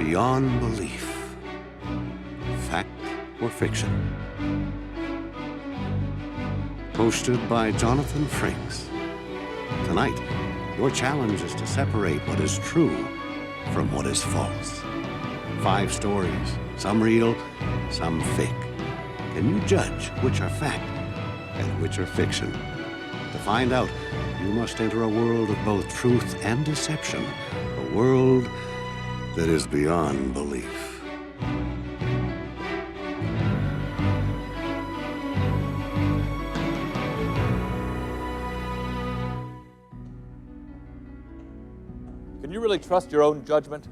beyond belief. Fact or fiction? Hosted by Jonathan Frakes. Tonight, your challenge is to separate what is true from what is false. 5 stories, some real, some fake. Can you judge which are fact and which are fiction? To find out, you must enter a world of both truth and deception, a world that is beyond belief. Can you really trust your own judgment?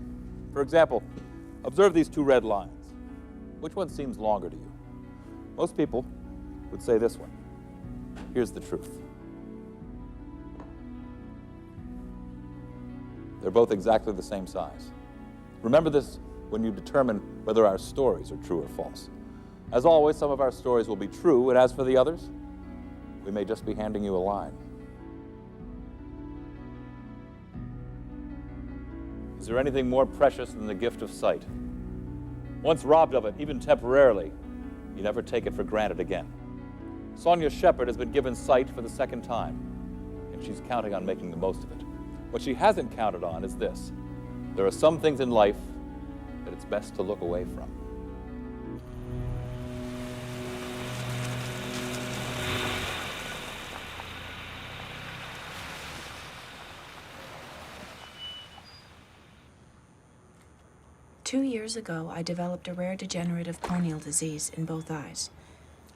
For example, observe these 2 red lines. Which one seems longer to you? Most people would say this one. Here's the truth. They're both exactly the same size. Remember this when you determine whether our stories are true or false. As always, some of our stories will be true, and as for the others, we may just be handing you a line. Is there anything more precious than the gift of sight? Once robbed of it, even temporarily, you never take it for granted again. Sonia Shepard has been given sight for the 2nd time, and she's counting on making the most of it. What she hasn't counted on is this. There are some things in life that it's best to look away from. Two years ago, I developed a rare degenerative corneal disease in both eyes.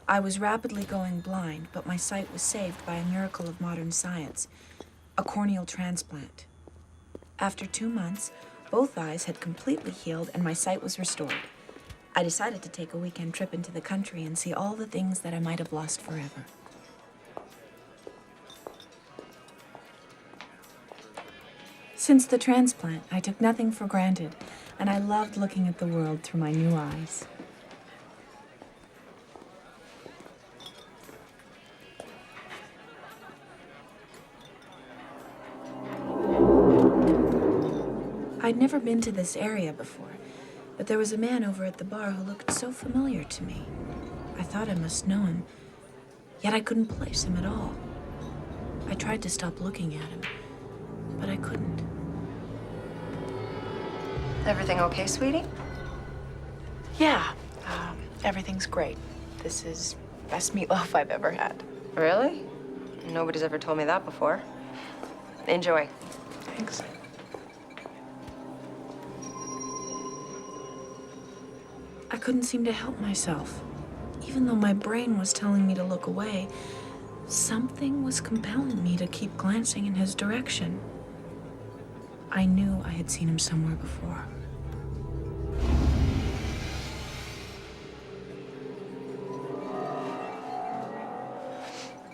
I was rapidly going blind, but my sight was saved by a miracle of modern science, a corneal transplant. After 2 months, both eyes had completely healed and my sight was restored. I decided to take a weekend trip into the country and see all the things that I might have lost forever. Since the transplant, I took nothing for granted, and I loved looking at the world through my new eyes. I'd never been to this area before, but there was a man over at the bar who looked so familiar to me. I thought I must know him, yet I couldn't place him at all. I tried to stop looking at him, but I couldn't. Everything okay, sweetie? Yeah, everything's great. This is best meatloaf I've ever had. Really? Nobody's ever told me that before. Enjoy. Thanks. I couldn't seem to help myself. Even though my brain was telling me to look away, something was compelling me to keep glancing in his direction. I knew I had seen him somewhere before.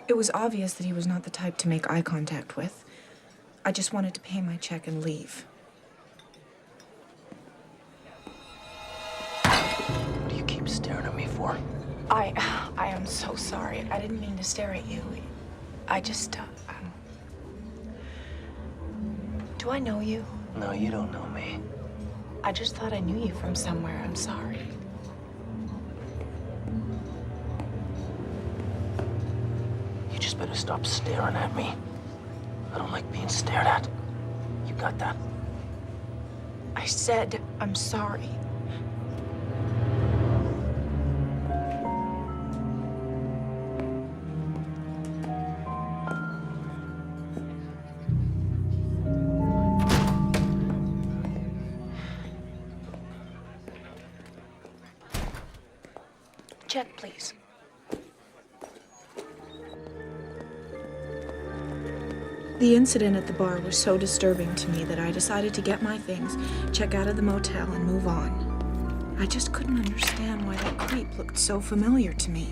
It was obvious that he was not the type to make eye contact with. I just wanted to pay my check and leave. What do you keep staring at me for? I am so sorry. I didn't mean to stare at you. I just, do I know you? No, you don't know me. I just thought I knew you from somewhere. I'm sorry. You just better stop staring at me. I don't like being stared at. You got that? I said I'm sorry. Check, please. The incident at the bar was so disturbing to me that I decided to get my things, check out of the motel, and move on. I just couldn't understand why that creep looked so familiar to me.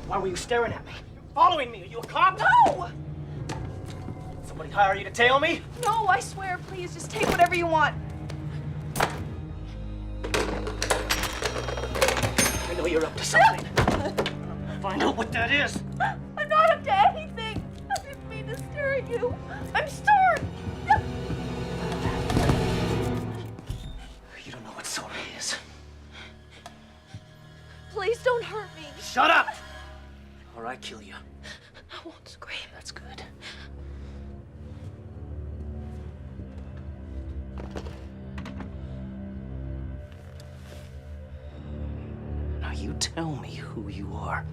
Why were you staring at me? Following me? Are you a cop? No! Somebody hire you to tail me? No, I swear, please, just take whatever you want. I know you're up to something. Find out what that is. I'm not up to anything. I didn't mean to stare at you. I'm sorry. Please don't hurt me. Shut up! Or I kill you. I won't scream. That's good. Now you tell me who you are.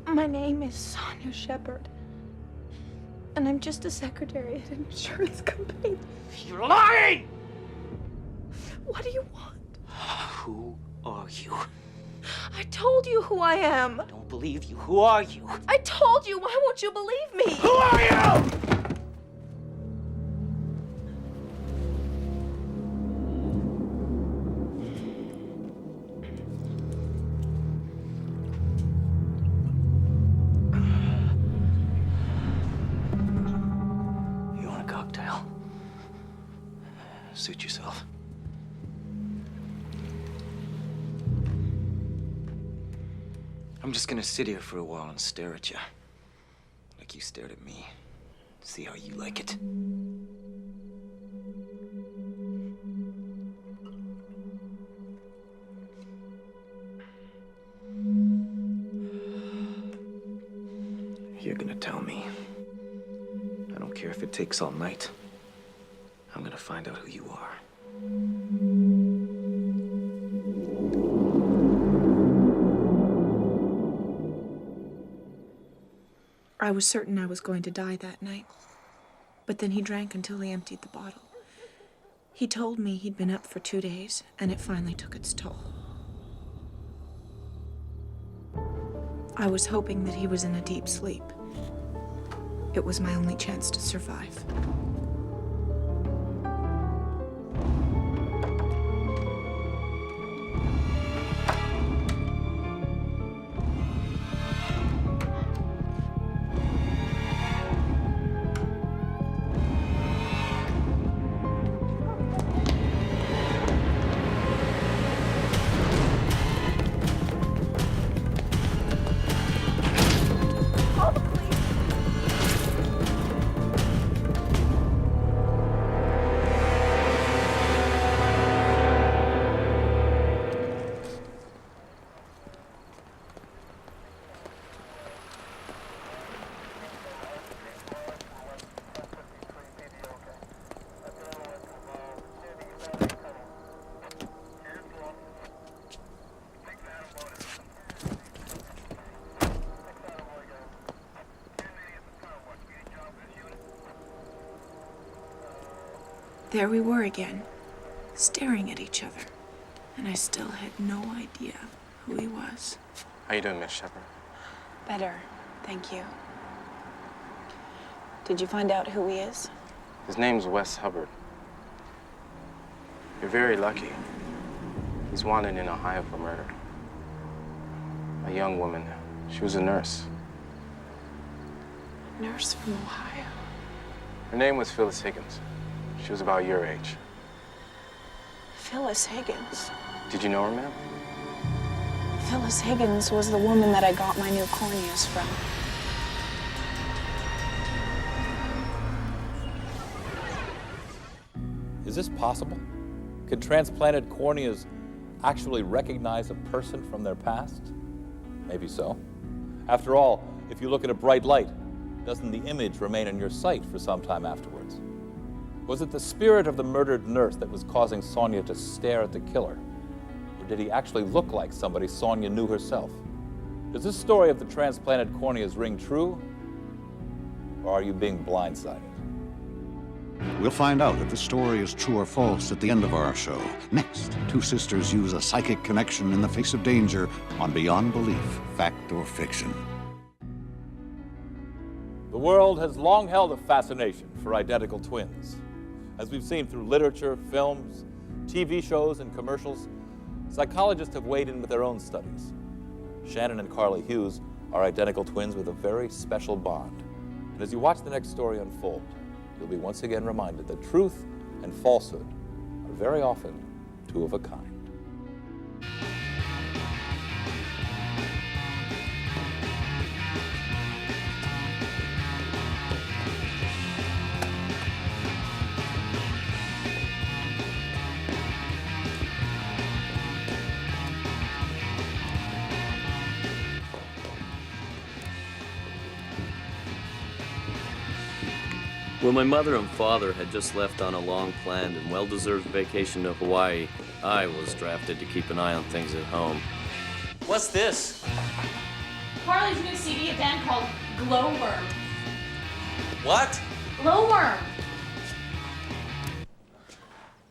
My name is Sonia Shepard. And I'm just a secretary at an insurance company. You're lying! What do you want? Who are you? I told you who I am. I don't believe you. Who are you? I told you. Why won't you believe me? Who are you? You want a cocktail? Suit yourself. I'm just gonna sit here for a while and stare at you. Like you stared at me. See how you like it. You're gonna tell me. I don't care if it takes all night. I'm gonna find out who you are. I was certain I was going to die that night. But then he drank until he emptied the bottle. He told me he'd been up for 2 days, and it finally took its toll. I was hoping that he was in a deep sleep. It was my only chance to survive. Call the police. There we were again, staring at each other, and I still had no idea who he was. How you doing, Miss Shepard? Better, thank you. Did you find out who he is? His name's Wes Hubbard. You're very lucky. He's wanted in Ohio for murder. A young woman. She was a nurse. Nurse from Ohio. Her name was Phyllis Higgins. She was about your age. Phyllis Higgins. Did you know her, ma'am? Phyllis Higgins was the woman that I got my new corneas from. Is this possible? Can transplanted corneas actually recognize a person from their past? Maybe so. After all, if you look at a bright light, doesn't the image remain in your sight for some time afterwards? Was it the spirit of the murdered nurse that was causing Sonia to stare at the killer? Or did he actually look like somebody Sonia knew herself? Does this story of the transplanted corneas ring true? Or are you being blindsided? We'll find out if the story is true or false at the end of our show. Next, two sisters use a psychic connection in the face of danger on Beyond Belief, Fact or Fiction. The world has long held a fascination for identical twins. As we've seen through literature, films, TV shows, and commercials, psychologists have weighed in with their own studies. Shannon and Carly Hughes are identical twins with a very special bond. And as you watch the next story unfold, you'll be once again reminded that truth and falsehood are very often two of a kind. When my mother and father had just left on a long-planned and well-deserved vacation to Hawaii, I was drafted to keep an eye on things at home. What's this? Carly's new CD, a band called Glowworm. What? Glowworm.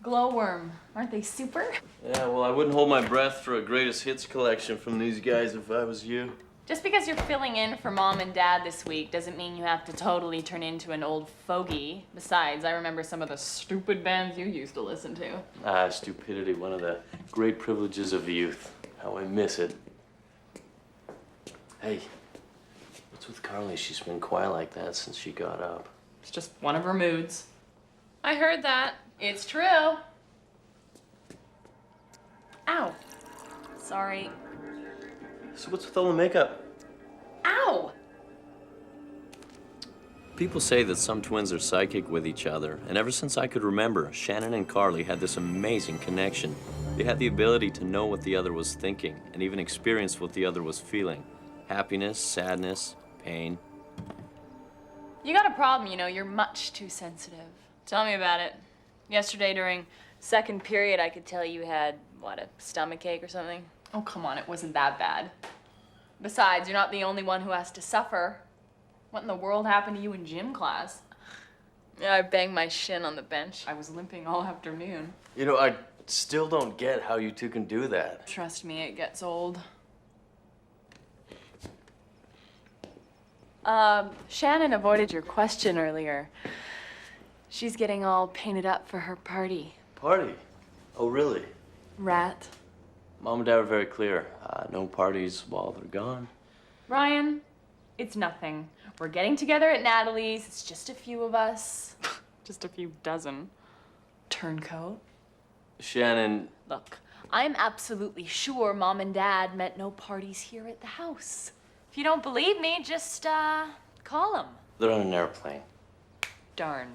Glowworm. Aren't they super? Yeah, well, I wouldn't hold my breath for a greatest hits collection from these guys if I was you. Just because you're filling in for Mom and Dad this week doesn't mean you have to totally turn into an old fogey. Besides, I remember some of the stupid bands you used to listen to. Ah, stupidity, one of the great privileges of youth. How I miss it. Hey, what's with Carly? She's been quiet like that since she got up. It's just one of her moods. I heard that. It's true. Ow. Sorry. So what's with all the makeup? Ow! People say that some twins are psychic with each other, and ever since I could remember, Shannon and Carly had this amazing connection. They had the ability to know what the other was thinking, and even experience what the other was feeling. Happiness, sadness, pain. You got a problem, you know. You're much too sensitive. Tell me about it. Yesterday during second period, I could tell you had, what, a stomach ache or something? Oh, come on, it wasn't that bad. Besides, you're not the only one who has to suffer. What in the world happened to you in gym class? Yeah, I banged my shin on the bench. I was limping all afternoon. You know, I still don't get how you two can do that. Trust me, it gets old. Shannon avoided your question earlier. She's getting all painted up for her party. Party? Oh, really? Rat. Mom and Dad were very clear. No parties while they're gone. Ryan, it's nothing. We're getting together at Natalie's. It's just a few of us. Just a few dozen. Turncoat. Shannon. Look, I'm absolutely sure Mom and Dad meant no parties here at the house. If you don't believe me, just, call them. They're on an airplane. Darn.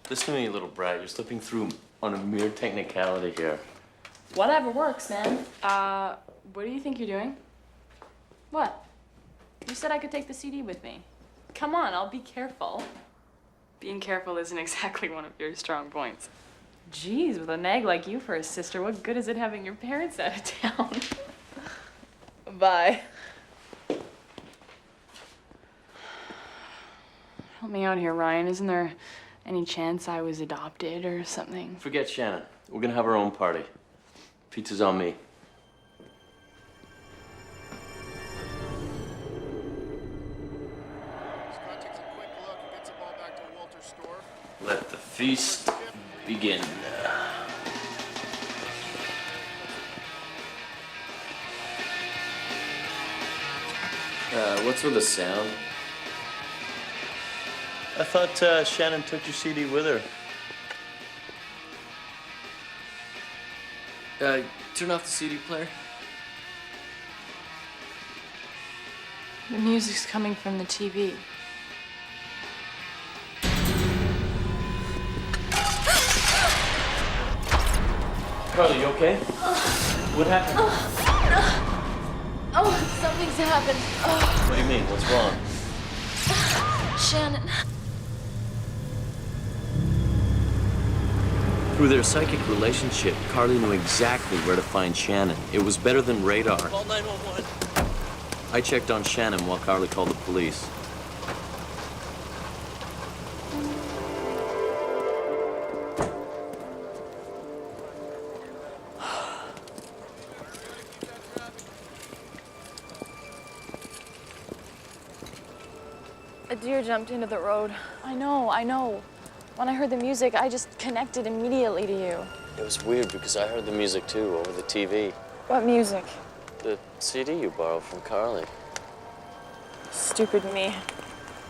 Listen to me, you little brat. You're slipping through on a mere technicality here. Whatever works, man. What do you think you're doing? What? You said I could take the CD with me. Come on, I'll be careful. Being careful isn't exactly one of your strong points. Geez, with a nag like you for a sister, what good is it having your parents out of town? Bye. Help me out here, Ryan. Isn't there any chance I was adopted or something? Forget Shannon. We're gonna have our own party. Pizza's on me. Scott takes a quick look and gets the ball back to Walter's store. Let the feast begin. What's with the sound? I thought Shannon took your CD with her. Turn off the CD player. The music's coming from the TV. Carly, you okay? What happened? Oh, something's happened. What do you mean? What's wrong? Shannon. Through their psychic relationship, Carly knew exactly where to find Shannon. It was better than radar. Call 911. I checked on Shannon while Carly called the police. A deer jumped into the road. I know. When I heard the music, I just connected immediately to you. It was weird because I heard the music too over the TV. What music? The CD you borrowed from Carly. Stupid me.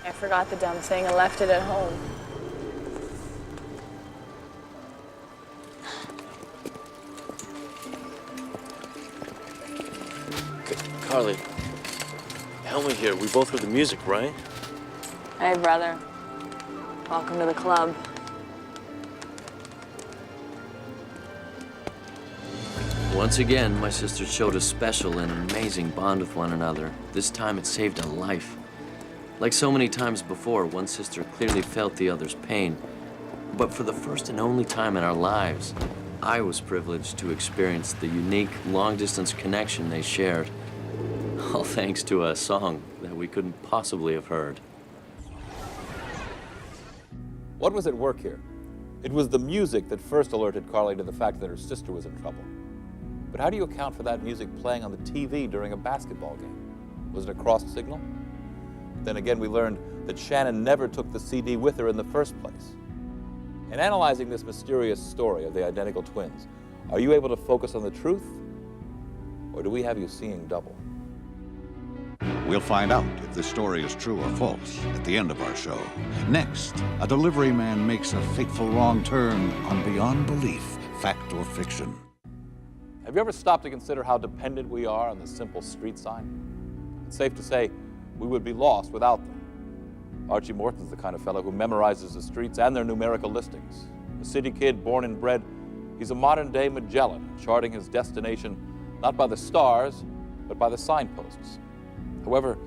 I forgot the dumb thing and left it at home. Carly, help me here. We both heard the music, right? Hey, brother. Welcome to the club. Once again, my sisters showed a special and amazing bond with one another. This time it saved a life. Like so many times before, one sister clearly felt the other's pain. But for the first and only time in our lives, I was privileged to experience the unique, long-distance connection they shared. All thanks to a song that we couldn't possibly have heard. What was at work here? It was the music that first alerted Carly to the fact that her sister was in trouble. But how do you account for that music playing on the TV during a basketball game? Was it a crossed signal? Then again, we learned that Shannon never took the CD with her in the first place. In analyzing this mysterious story of the identical twins, are you able to focus on the truth, or do we have you seeing double? We'll find out if this story is true or false at the end of our show. Next, a delivery man makes a fateful wrong turn on Beyond Belief, Fact or Fiction. Have you ever stopped to consider how dependent we are on the simple street sign? It's safe to say we would be lost without them. Archie Morton's the kind of fellow who memorizes the streets and their numerical listings. A city kid born and bred, he's a modern-day Magellan, charting his destination not by the stars, but by the signposts. However,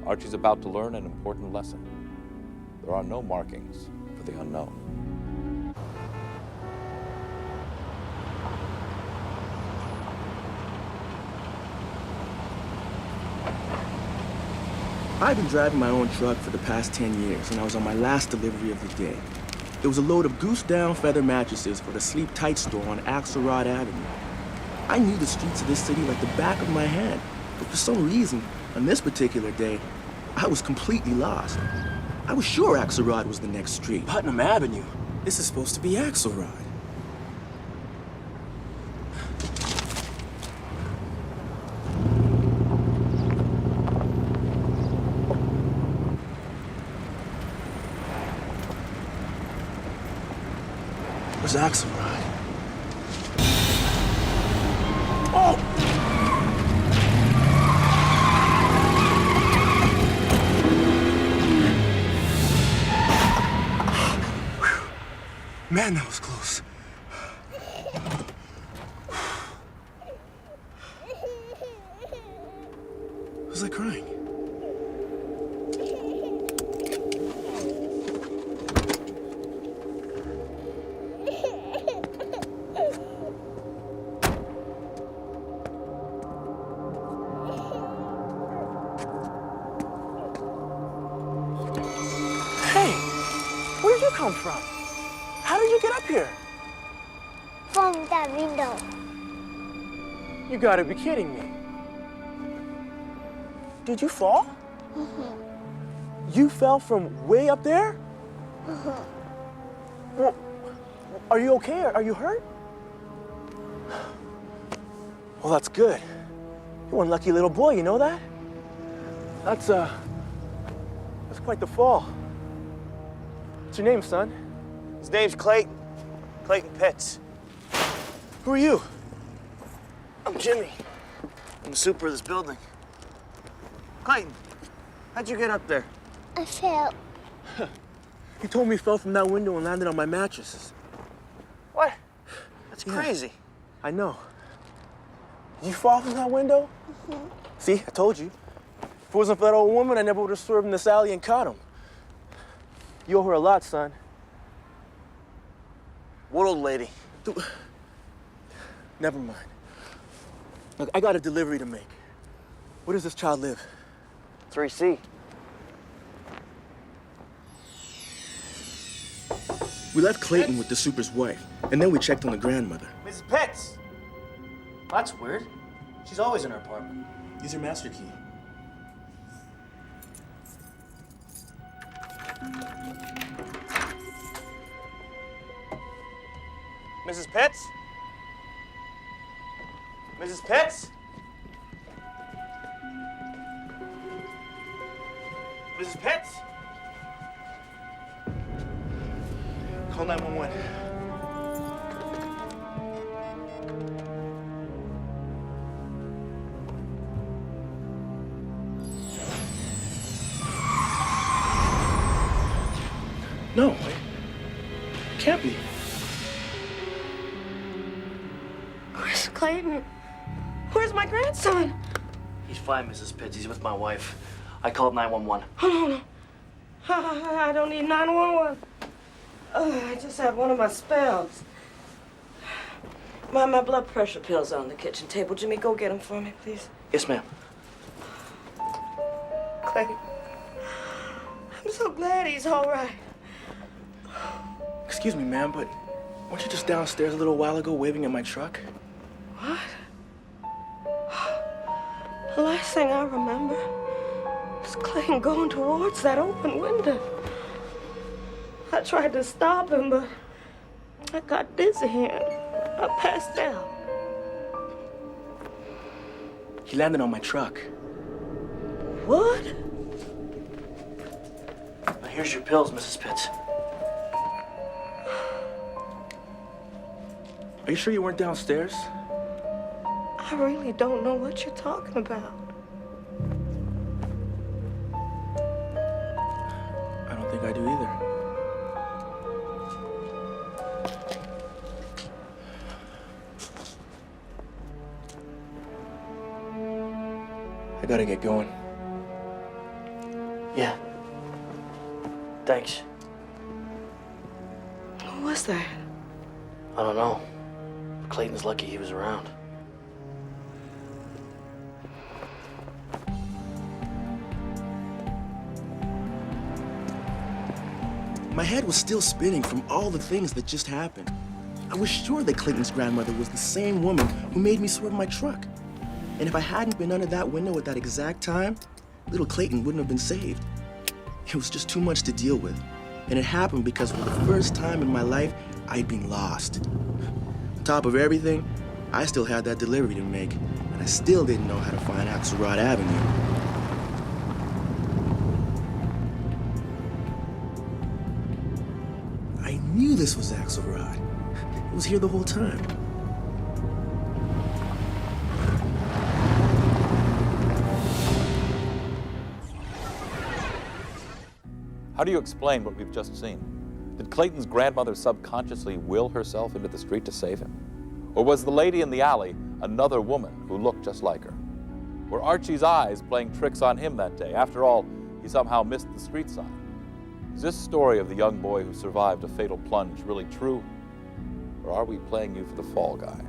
Archie's about to learn an important lesson. There are no markings for the unknown. I've been driving my own truck for the past 10 years, and I was on my last delivery of the day. It was a load of goose-down feather mattresses for the Sleep Tight store on Axelrod Avenue. I knew the streets of this city like the back of my hand, but for some reason, on this particular day, I was completely lost. I was sure Axelrod was the next street. Putnam Avenue? This is supposed to be Axelrod. Where's Axelrod? Oh! Man, that was close. Was I crying? Hey, where did you come from? How did you get up here? From that window. You gotta be kidding me. Did you fall? Mm-hmm. You fell from way up there? Mm-hmm. Well, are you okay? Are you hurt? Well, that's good. You're one lucky little boy, you know that? That's quite the fall. What's your name, son? His name's Clayton. Clayton Pitts. Who are you? I'm Jimmy. I'm the super of this building. Clayton, how'd you get up there? I fell. He told me he fell from that window and landed on my mattresses. What? That's crazy. I know. Did you fall from that window? Mm-hmm. See, I told you. If it wasn't for that old woman, I never would have swerved in this alley and caught him. You owe her a lot, son. What old lady? Never mind. Look, I got a delivery to make. Where does this child live? 3C. We left Clayton with the super's wife, and then we checked on the grandmother. Mrs. Pitts! That's weird. She's always in her apartment. Use your master key. Mrs. Pitts? Mrs. Pitts? Mrs. Pitts? Call 911. No, it can't be. Where's Clayton? Where's my grandson? He's fine, Mrs. Pitts. He's with my wife. I called 911. Oh, no. I don't need 911. I just had one of my spells. My blood pressure pills are on the kitchen table. Jimmy, go get them for me, please. Yes, ma'am. Clayton, I'm so glad he's all right. Excuse me, ma'am, but weren't you just downstairs a little while ago waving at my truck? What? The last thing I remember is Clayton going towards that open window. I tried to stop him, but I got dizzy and I passed out. He landed on my truck. What? Now, here's your pills, Mrs. Pitts. Are you sure you weren't downstairs? I really don't know what you're talking about. I don't think I do either. I gotta get going. Yeah. Thanks. Who was that? I don't know. Clayton's lucky he was around. My head was still spinning from all the things that just happened. I was sure that Clayton's grandmother was the same woman who made me swerve my truck. And if I hadn't been under that window at that exact time, little Clayton wouldn't have been saved. It was just too much to deal with. And it happened because for the first time in my life, I'd been lost. On top of everything, I still had that delivery to make, and I still didn't know how to find Axelrod Avenue. I knew this was Axelrod. It was here the whole time. How do you explain what we've just seen? Did Clayton's grandmother subconsciously will herself into the street to save him? Or was the lady in the alley another woman who looked just like her? Were Archie's eyes playing tricks on him that day? After all, he somehow missed the street sign. Is this story of the young boy who survived a fatal plunge really true? Or are we playing you for the fall guy?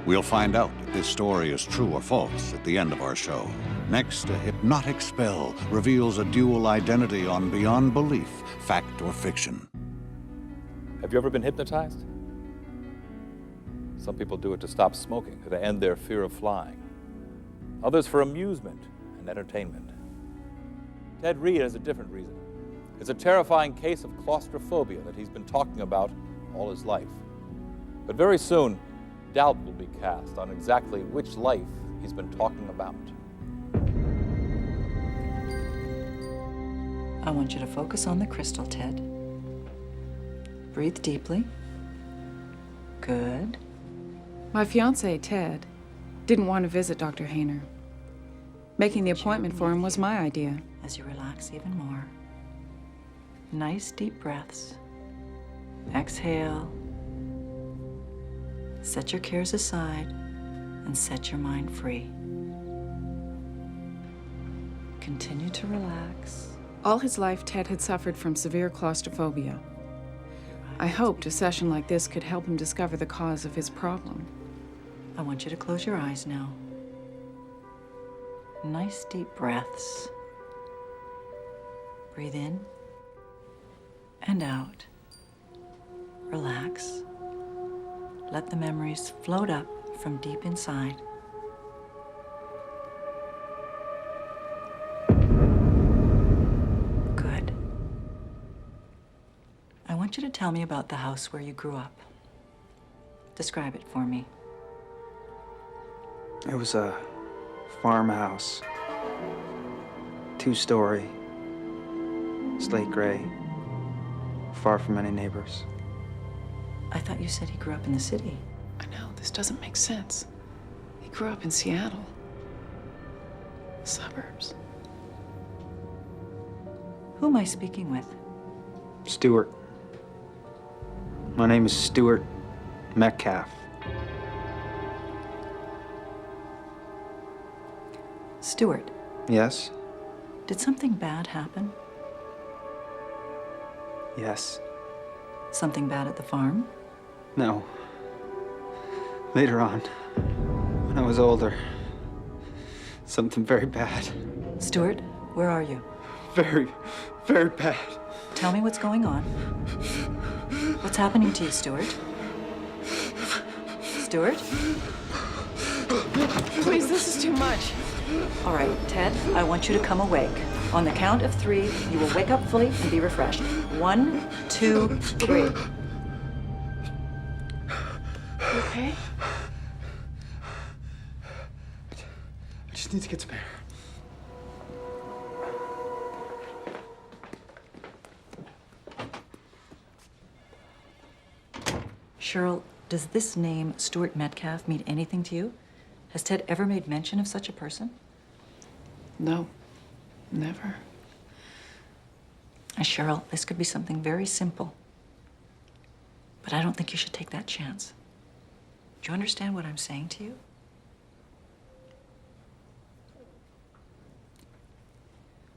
We'll find out if this story is true or false at the end of our show. Next, a hypnotic spell reveals a dual identity on Beyond Belief, Fact or Fiction. Have you ever been hypnotized? Some people do it to stop smoking, to end their fear of flying. Others for amusement and entertainment. Ted Reed has a different reason. It's a terrifying case of claustrophobia that he's been talking about all his life. But very soon, doubt will be cast on exactly which life he's been talking about. I want you to focus on the crystal, Ted. Breathe deeply. Good. My fiancé, Ted, didn't want to visit Dr. Hayner. Making the appointment for him was my idea. As you relax even more, nice deep breaths. Exhale. Set your cares aside and set your mind free. Continue to relax. All his life, Ted had suffered from severe claustrophobia. I hoped a session like this could help him discover the cause of his problem. I want you to close your eyes now. Nice deep breaths. Breathe in and out. Relax. Let the memories float up from deep inside. Good. I want you to tell me about the house where you grew up. Describe it for me. It was a farmhouse. 2-story. Slate gray. Far from any neighbors. I thought you said he grew up in the city. I know, this doesn't make sense. He grew up in Seattle. Suburbs. Who am I speaking with? Stuart. My name is Stuart Metcalf. Stuart, Yes? did something bad happen? Yes. Something bad at the farm? No. Later on, when I was older, something very bad. Stuart, where are you? Very, very bad. Tell me what's going on. What's happening to you, Stuart? Stuart? Please, this is too much. All right, Ted, I want you to come awake. On the count of 3, you will wake up fully and be refreshed. 1, 2, 3. You okay? I just need to get some air. Cheryl, does this name, Stuart Metcalf, mean anything to you? Has Ted ever made mention of such a person? No, never. Cheryl, this could be something very simple. But I don't think you should take that chance. Do you understand what I'm saying to you?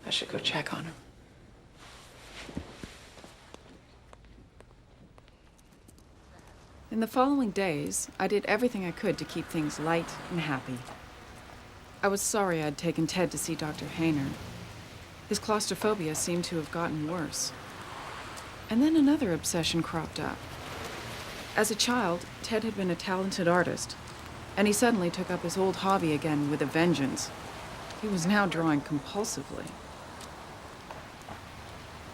I should go check on him. In the following days, I did everything I could to keep things light and happy. I was sorry I'd taken Ted to see Dr. Hayner. His claustrophobia seemed to have gotten worse. And then another obsession cropped up. As a child, Ted had been a talented artist, and he suddenly took up his old hobby again with a vengeance. He was now drawing compulsively.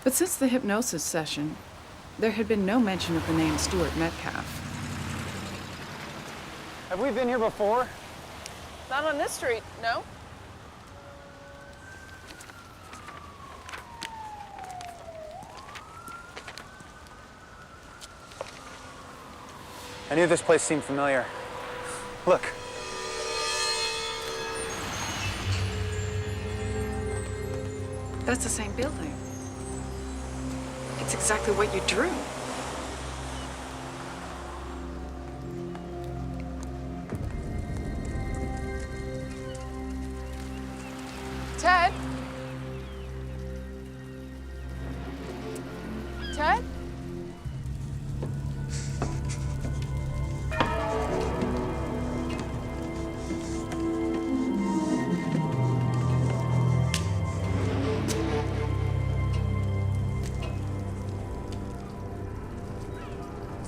But since the hypnosis session, there had been no mention of the name Stuart Metcalf. Have we been here before? Not on this street, no? I knew this place seemed familiar. Look. That's the same building. It's exactly what you drew. Ted? Ted?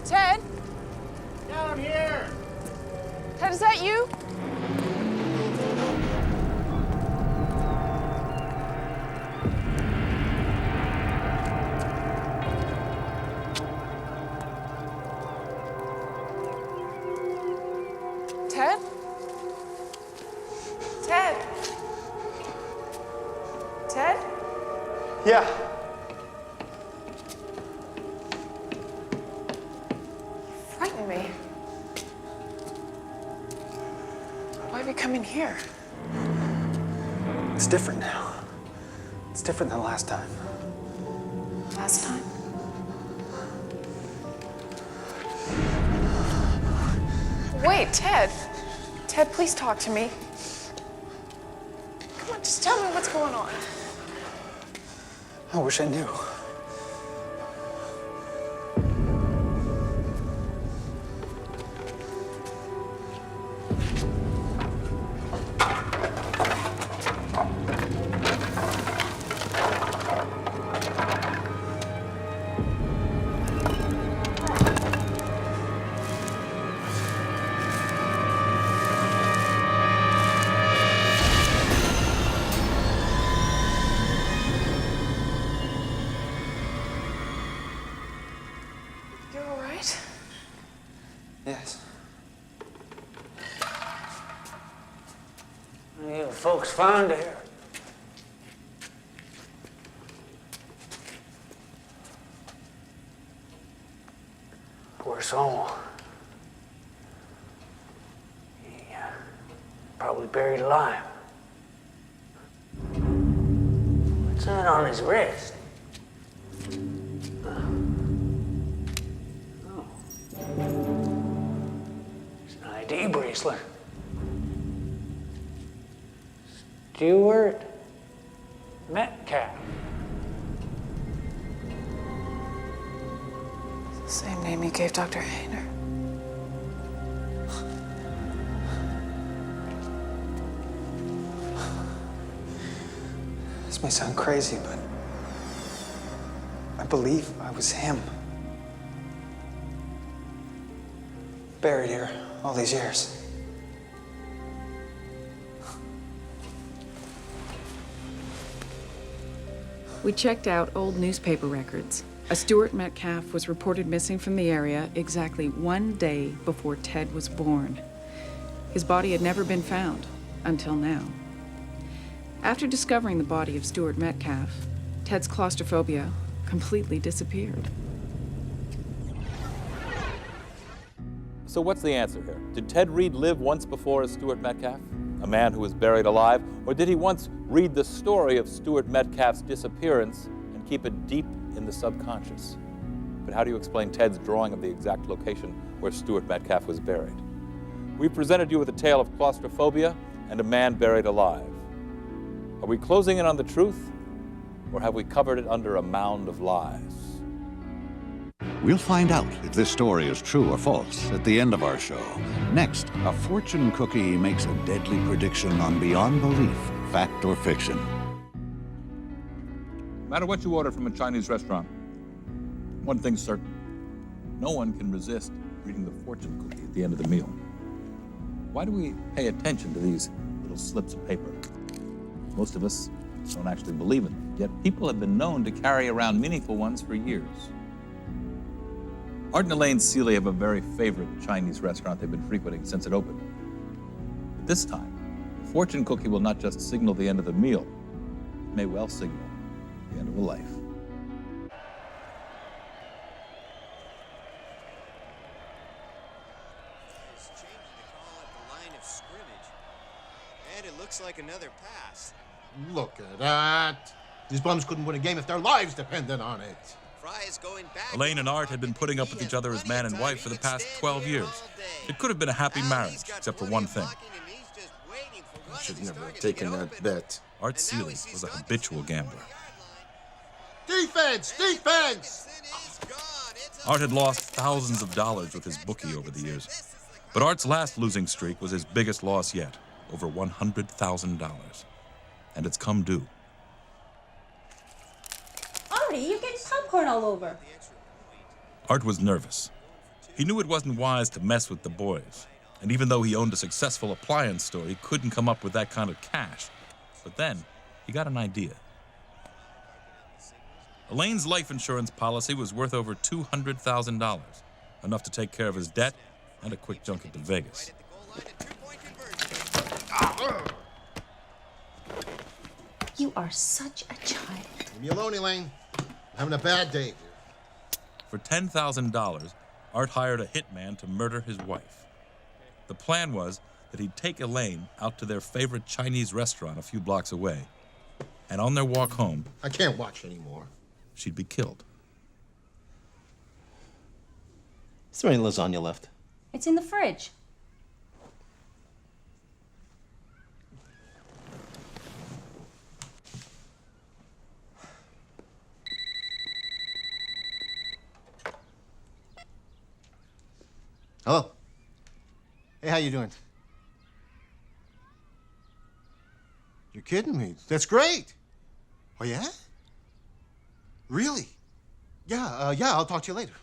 Ted? Down here! Ted, is that you? Ted? Ted? Ted? Yeah. Frighten me. Why are we coming here? It's different now. It's different than last time. Last time? Wait, Ted. Ted, please talk to me. Come on, just tell me what's going on. I wish I knew. You all right? Yes. You folks found here. Poor soul. He probably buried alive. What's that on his wrist? Oh. It's an ID bracelet. Stuart Metcalf. Same name you gave Dr. Hayner. This may sound crazy, but I believe I was him. Buried here all these years. We checked out old newspaper records. A Stuart Metcalf was reported missing from the area exactly 1 day before Ted was born. His body had never been found until now. After discovering the body of Stuart Metcalf, Ted's claustrophobia completely disappeared. So what's the answer here? Did Ted Reed live once before as Stuart Metcalf, a man who was buried alive? Or did he once read the story of Stuart Metcalf's disappearance and keep it deep in the subconscious? But how do you explain Ted's drawing of the exact location where Stuart Metcalf was buried? We presented you with a tale of claustrophobia and a man buried alive. Are we closing in on the truth, or have we covered it under a mound of lies? We'll find out if this story is true or false at the end of our show. Next, a fortune cookie makes a deadly prediction on Beyond Belief, Fact or Fiction. No matter what you order from a Chinese restaurant, one thing's certain. No one can resist reading the fortune cookie at the end of the meal. Why do we pay attention to these little slips of paper? Most of us don't actually believe in them, yet people have been known to carry around meaningful ones for years. Art and Elaine Seeley have a very favorite Chinese restaurant they've been frequenting since it opened. But this time, the fortune cookie will not just signal the end of the meal, it may well signal the end of a life. And it looks like another pass. Look at that. These bums couldn't win a game if their lives depended on it. Fry is going back. Elaine and Art had been putting up with each other as man and wife for the past 12 years. It could have been a happy marriage, except for one thing. I should never have taken that bet. Art Seeley was a habitual gambler. Defense! Defense! Art had lost thousands of dollars with his bookie over the years. But Art's last losing streak was his biggest loss yet, over $100,000. And it's come due. Artie, you're getting popcorn all over. Art was nervous. He knew it wasn't wise to mess with the boys. And even though he owned a successful appliance store, he couldn't come up with that kind of cash. But then, he got an idea. Elaine's life insurance policy was worth over $200,000, enough to take care of his debt and a quick junket to Vegas. You are such a child. Leave me alone, Elaine. I'm having a bad day here. For $10,000, Art hired a hitman to murder his wife. The plan was that he'd take Elaine out to their favorite Chinese restaurant a few blocks away. And on their walk home, I can't watch anymore. She'd be killed. Is there any lasagna left? It's in the fridge. Hello. Hey, how you doing? You're kidding me. That's great. Oh, yeah? Really? Yeah, I'll talk to you later.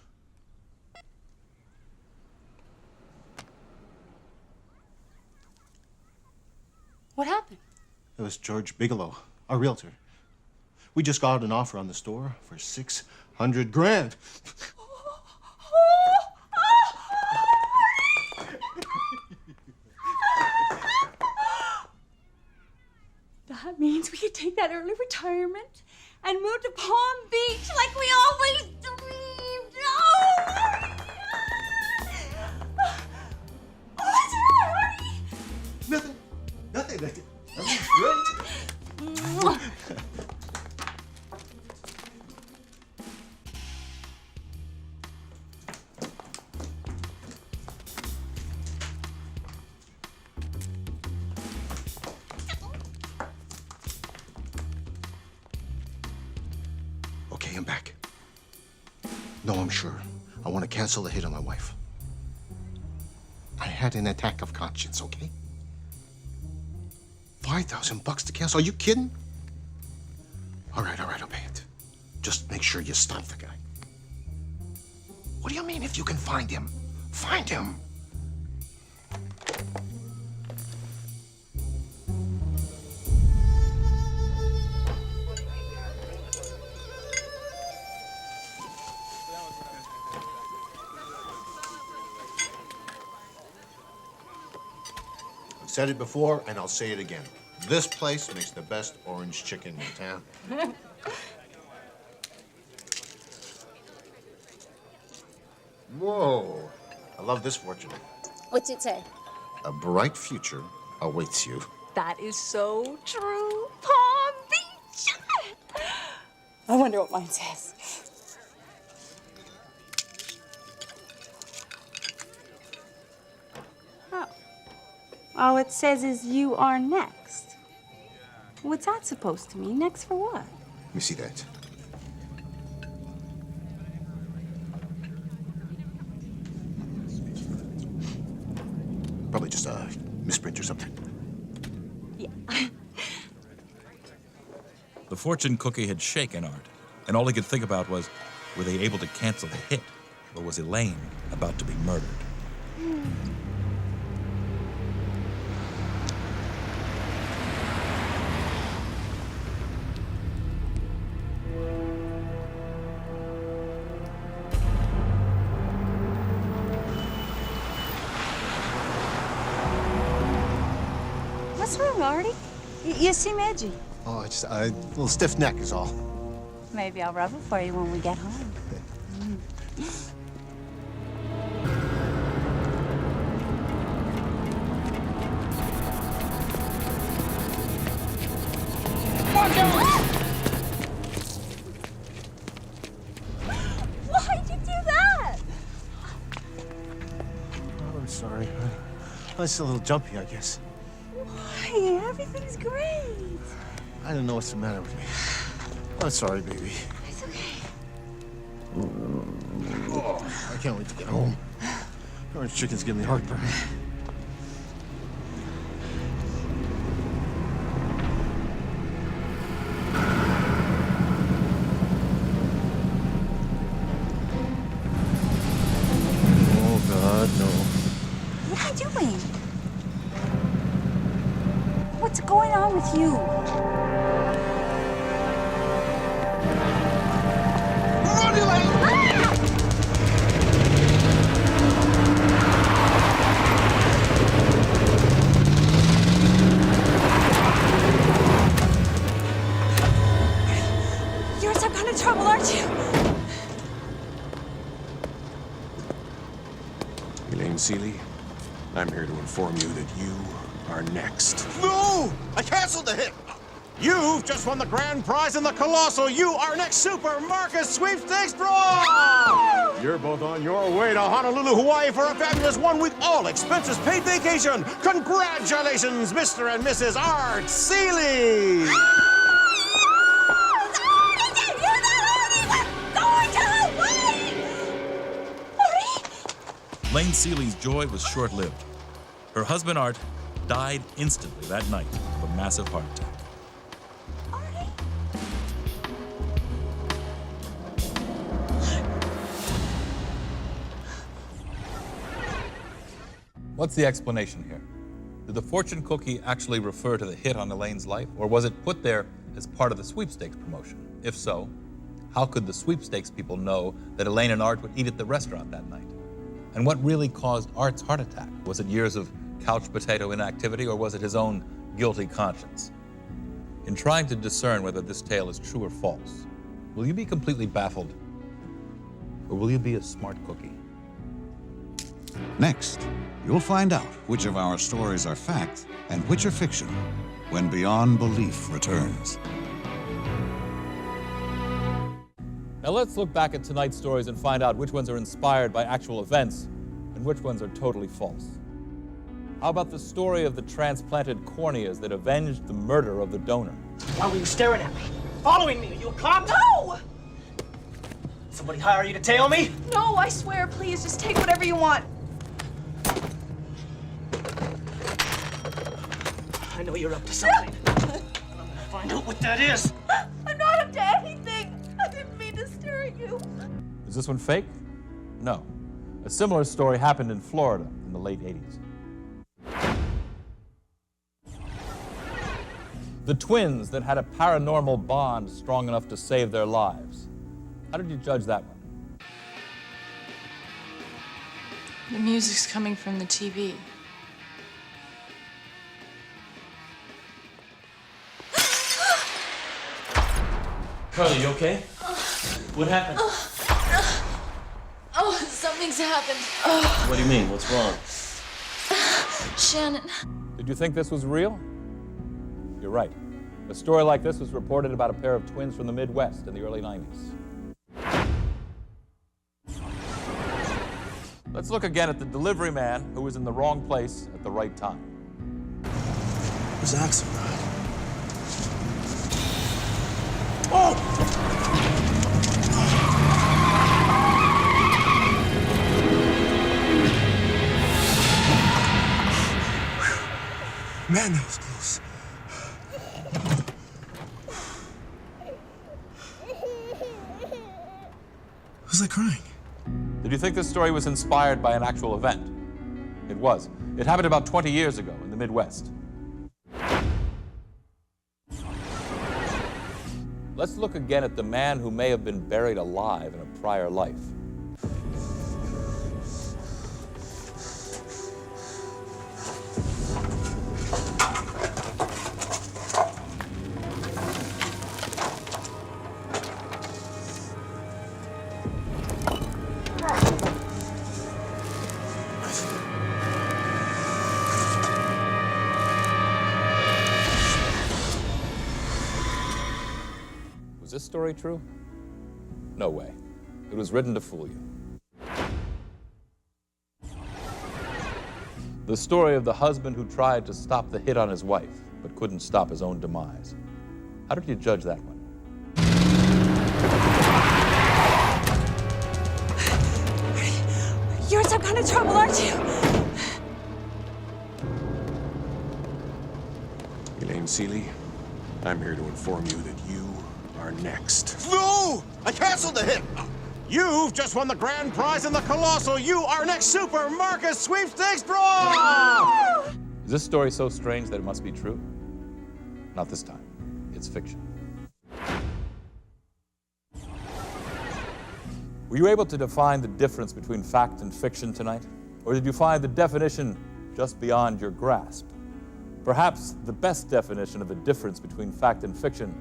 What happened? It was George Bigelow, our realtor. We just got an offer on the store for $600,000. That means we could take that early retirement and move to Palm Beach like we always dreamed. Oh! What's wrong, Artie? Nothing. That's great. Okay, I'm back. No, I'm sure. I want to cancel the hit on my wife. I had an attack of conscience, okay? $5,000 to cancel? Are you kidding? All right, I'll pay it. Just make sure you stop the guy. What do you mean if you can find him? Find him! I've said it before, and I'll say it again. This place makes the best orange chicken in town. Whoa. I love this fortune. What's it say? A bright future awaits you. That is so true. Palm Beach. I wonder what mine says. Oh. All it says is you are next. What's that supposed to mean? Next for what? Let me see that. Probably just a misprint or something. Yeah. The fortune cookie had shaken Art, and all he could think about was, were they able to cancel the hit, or was Elaine about to be murdered? What's wrong, Artie? You seem edgy. Oh, it's just a little stiff neck is all. Maybe I'll rub it for you when we get home. Why'd you do that? I'm sorry. I was a little jumpy, I guess. Why? Everything's great. I don't know what's the matter with me. I'm sorry, baby. It's okay. Oh, I can't wait to get home. Orange chicken's giving me heartburn. Oh, God, no. What are you doing? What's going on with you? You're in some kind of trouble, aren't you? Elaine Seeley, I'm here to inform you that you are next. No! I canceled the hit! You've just won the grand prize in the colossal You Are Next Super Marcus Sweepstakes Draw! You're both on your way to Honolulu, Hawaii for a fabulous one-week all-expenses paid vacation. Congratulations, Mr. and Mrs. Art Seeley! Elaine Seeley's joy was short-lived. Her husband, Art, died instantly that night of a massive heart attack. What's the explanation here? Did the fortune cookie actually refer to the hit on Elaine's life, or was it put there as part of the sweepstakes promotion? If so, how could the sweepstakes people know that Elaine and Art would eat at the restaurant that night? And what really caused Art's heart attack? Was it years of couch potato inactivity, or was it his own guilty conscience? In trying to discern whether this tale is true or false, will you be completely baffled, or will you be a smart cookie? Next, you'll find out which of our stories are fact and which are fiction when Beyond Belief returns. Now let's look back at tonight's stories and find out which ones are inspired by actual events and which ones are totally false. How about the story of the transplanted corneas that avenged the murder of the donor? Why were you staring at me? Following me? Are you a cop? No! somebody hire you to tail me? No, I swear, please, just take whatever you want. I know you're up to something. I'm gonna find out what that is. I'm not up to anything. I didn't mean to stare at you. Is this one fake? No. A similar story happened in Florida in the late 80s. The twins that had a paranormal bond strong enough to save their lives. How did you judge that one? The music's coming from the TV. Carly, you okay? What happened? Oh, something's happened. What do you mean? What's wrong? Shannon. Did you think this was real? You're right. A story like this was reported about a pair of twins from the Midwest in the early 90s. Let's look again at the delivery man who was in the wrong place at the right time. Where's Axelrod? Oh! Man, that was close. Who's that crying? Did you think this story was inspired by an actual event? It was. It happened about 20 years ago in the Midwest. Let's look again at the man who may have been buried alive in a prior life. Is this story true? No way. It was written to fool you. The story of the husband who tried to stop the hit on his wife, but couldn't stop his own demise. How did you judge that one? You're in some kind of trouble, aren't you? Elaine Seeley, I'm here to inform you that you are next. No! I canceled the hit! You've just won the grand prize in the Colossal. You are next Super Marcus Sweepstakes draw! Is this story so strange that it must be true? Not this time. It's fiction. Were you able to define the difference between fact and fiction tonight? Or did you find the definition just beyond your grasp? Perhaps the best definition of the difference between fact and fiction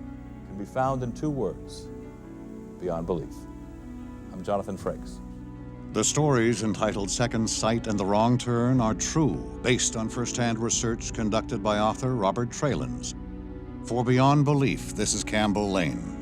can be found in two words: beyond belief. I'm Jonathan Frakes. The stories entitled Second Sight and The Wrong Turn are true, based on first-hand research conducted by author Robert Trailens. For Beyond Belief, this is Campbell Lane.